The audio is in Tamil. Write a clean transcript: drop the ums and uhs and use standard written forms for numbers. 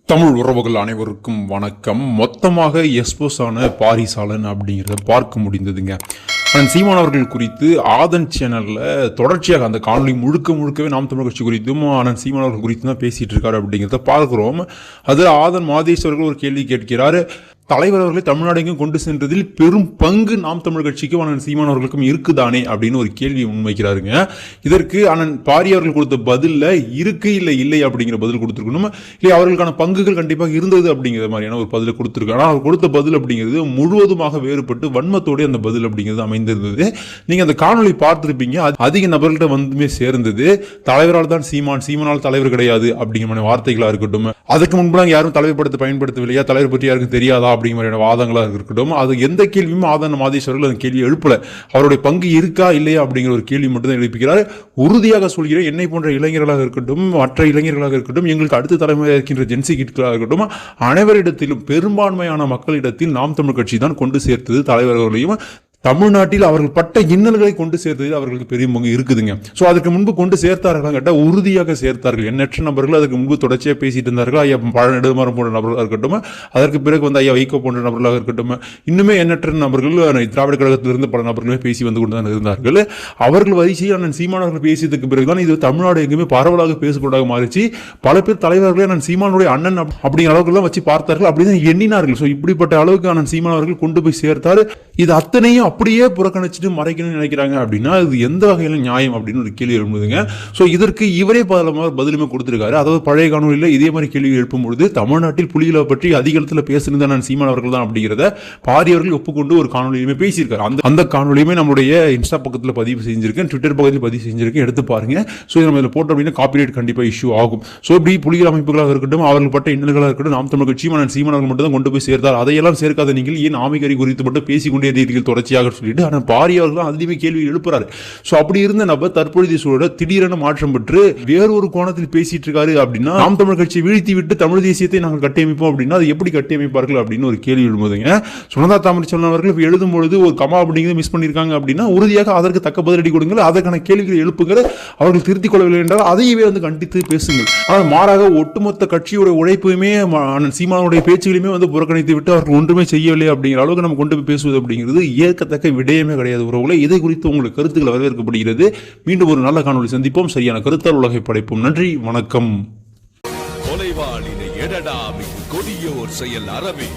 தமிழ் உறவுகள் அனைவருக்கும் வணக்கம். மொத்தமாக எஸ்போஸான பாரிசாலன் அப்படிங்கிறத பார்க்க முடிந்ததுங்க. சீமான் அவர்கள் குறித்து ஆதன் சேனல்ல தொடர்ச்சியாக அந்த காணொலி முழுக்கவே நாம் தமிழ் கட்சி குறித்தும் அண்ணன் சீமான் அவர்கள் குறித்து தான் பேசிட்டு இருக்காரு அப்படிங்கிறத பார்க்கிறோம். அது ஆதன் மாதேஷ் அவர்கள் ஒரு கேள்வி கேட்கிறார். தலைவர் அவர்களை தமிழ்நாடு எங்கும் கொண்டு சென்றதில் பெரும் பங்கு நாம் தமிழ் கட்சிக்கும் அண்ணன் சீமான் அவர்களுக்கும் இருக்குதானே அப்படின்னு ஒரு கேள்வியை முன்வைக்கிறாருங்க. இதற்கு அண்ணன் பாரி அவர்கள் கொடுத்த பதில்ல இருக்கு இல்லை அப்படிங்கிற பதில் கொடுத்துருக்கணும். இல்லை அவர்களுக்கான பங்குகள் கண்டிப்பாக இருந்தது அப்படிங்கிற மாதிரியான ஒரு பதிலை கொடுத்துருக்காங்க. அவர் கொடுத்த பதில் அப்படிங்கிறது முழுவதுமாக வேறுபட்டு வன்மத்தோடு அந்த பதில் அப்படிங்கிறது அமைந்திருந்தது. நீங்க அந்த காணொலி பார்த்திருப்பீங்க. அதிக நபர்கள்ட்ட வந்துமே சேர்ந்தது தலைவரால் தான் சீமானால் தலைவர் கிடையாது அப்படிங்கிற வார்த்தைகளா இருக்கட்டும். அதுக்கு முன்பு யாரும் தலைவர் படத்தை பயன்படுத்தவில்லையா, தலைவர் பற்றி யாருக்கும் தெரியாதா அப்படிங்கிற வாதங்களாக இருக்கட்டும். அது எந்த கேள்வியும் ஆதன் மாதேஸ்வரர்கள் அந்த கேள்வி எழுப்பல. அவருடைய பங்கு இருக்கா இல்லையா அப்படிங்கிற ஒரு கேள்வி மட்டும் தான் எழுப்பிக்கிறார். உறுதியாக சொல்கிறேன், என்னை போன்ற இளைஞர்களாக இருக்கட்டும், மற்ற இளைஞர்களாக இருக்கட்டும், எங்களுக்கு அடுத்த தலைமுறையாக இருக்கின்ற ஜென்சி கிட்களாக இருக்கட்டும், அனைவரிடத்திலும் பெரும்பான்மையான மக்களிடத்தில் நாம் தமிழ் கட்சி தான் கொண்டு சேர்த்தது தலைவர்களையும் தமிழ்நாட்டில் அவர்கள் பட்ட இன்னல்களை கொண்டு சேர்த்ததில் அவர்களுக்கு பெரிய பங்கு இருக்குதுங்க. ஸோ அதுக்கு முன்பு கொண்டு சேர்த்தார்கள் கேட்டால் உறுதியாக சேர்த்தார்கள். எண்ணற்ற நபர்கள் அதுக்கு முன்பு தொடர்ச்சியாக பேசிட்டு இருந்தார்கள். ஐயா பழநெடுமாறம் போன்ற நபர்களாக இருக்கட்டும், அதற்கு பிறகு ஐயா வைகோ போன்ற நபர்களாக இருக்கட்டும், இன்னுமே எண்ணற்ற நபர்கள் திராவிட கழகத்திலிருந்து பல நபர்களுமே பேசி வந்து கொண்டு தான் இருந்தார்கள். அவர்கள் வரிசையில் அண்ணன் சீமான் அவர்கள் பேசியதுக்கு பிறகுதான் இது தமிழ்நாடு எங்குமே பரவலாக பேசப்படாக மாறிச்சு. பல பேர் தலைவர்களே அண்ணன் சீமானுடைய அண்ணன் அப்படிங்கிற அளவுக்கு தான் வச்சு பார்த்தார்கள், அப்படிதான் எண்ணினார்கள். ஸோ இப்படிப்பட்ட அளவுக்கு அண்ணன் சீமான் அவர்கள் கொண்டு போய் சேர்த்தார். இது அத்தனையும் அப்படியே புறக்கணிச்சுட்டு மறைக்கணும்னு நினைக்கிறாங்க அப்படின்னா அது எந்த வகையில நியாயம் அப்படின்னு ஒரு கேள்வி எழுப்புதுங்க. ஸோ இதற்கு இவரே பதிலுமே கொடுத்திருக்காரு. அதாவது பழைய காணொலியில் இதே மாதிரி கேள்வி எழுப்பும்பொழுது தமிழ்நாட்டில் புலிகளை பற்றி அதிகளத்தில் பேசுனது நான் சீமான் அவர்கள் தான் அப்படிங்கிறத பாரி அவர்கள் ஒப்புக்கொண்டு ஒரு காணொலியுமே பேசியிருக்காரு. அந்த காணொலியுமே நம்மளுடைய இன்ஸ்டா பக்கத்தில் பதிவு செஞ்சிருக்கேன், ட்விட்டர் பக்கத்தில் பதிவு செஞ்சிருக்கேன், எடுத்து பாருங்க. ஸோ நம்ம இதில் போட்டோம் அப்படின்னா காப்பிரைட் கண்டிப்பாக இஷ்யூ ஆகும். ஸோ இப்படி புலிகள் அமைப்புகளாக இருக்கட்டும், அவர்கள் பட்ட இன்னல்களாக இருக்கட்டும், நாம் தமிழ் கட்சியும் நான் சீமான் அவர்கள் மட்டும் தான் கொண்டு போய் சேர்த்தார். அதையெல்லாம் சேர்க்காத நீங்கள் ஏன் ஆமைக்கறி குறித்து மட்டும் பேசிக்கொண்டே இருக்கிறீர்கள் தொடர்ச்சியாக சொல்லிட்டு ஆனால் பாரி அவர்கள் அதிகமே கேள்வி எழுப்புறாரு. ஸோ அப்படி இருந்த நபர் தற்பொழுது சூழல திடீரென மாற்றம் பெற்று வேறொரு கோணத்தில் பேசிட்டு இருக்காரு அப்படின்னா நாம் தமிழ் கட்சியை வீழ்த்தி விட்டு தமிழ் தேசியத்தை நாங்கள் கட்டியமைப்போம் அப்படின்னா அது எப்படி கட்டியமைப்பார்கள் அப்படின்னு ஒரு கேள்வி எழுதுங்க. சுனந்தா தாமரைச்செல்வன் அவர்கள் எழுதும் பொழுது ஒரு கமா அப்படிங்கிறது மிஸ் பண்ணியிருக்காங்க அப்படின்னா உறுதியாக அதற்கு தக்க பதிலடி கொடுங்கள், அதற்கான கேள்விகளை எழுப்புகிற அவர்கள் திருத்திக் கொள்ளவில்லை என்றால் அதையவே கண்டித்து பேசுங்கள். ஆனால் மாறாக ஒட்டுமொத்த கட்சியுடைய உழைப்பையுமே சீமானுடைய பேச்சுகளையுமே புறக்கணித்து விட்டு அவர்கள் ஒன்றுமே செய்யவில்லை அப்படிங்கிற அளவுக்கு நம்ம கொண்டு போய் பேசுவது அப்படிங்கிறது ஏற்கத்தக்க விடயமே கிடையாது. உறவுகளை இதை குறித்து உங்களுக்கு கருத்துக்கள் வரவேற்கப்படுகிறது. மீண்டும் ஒரு நல்ல காணொலி சந்திப்போம். சரியான கருத்தால் உலகை படைப்போம். நன்றி, வணக்கம். கொலைவாளினை எடடா கொடியோர் செயல் அறவே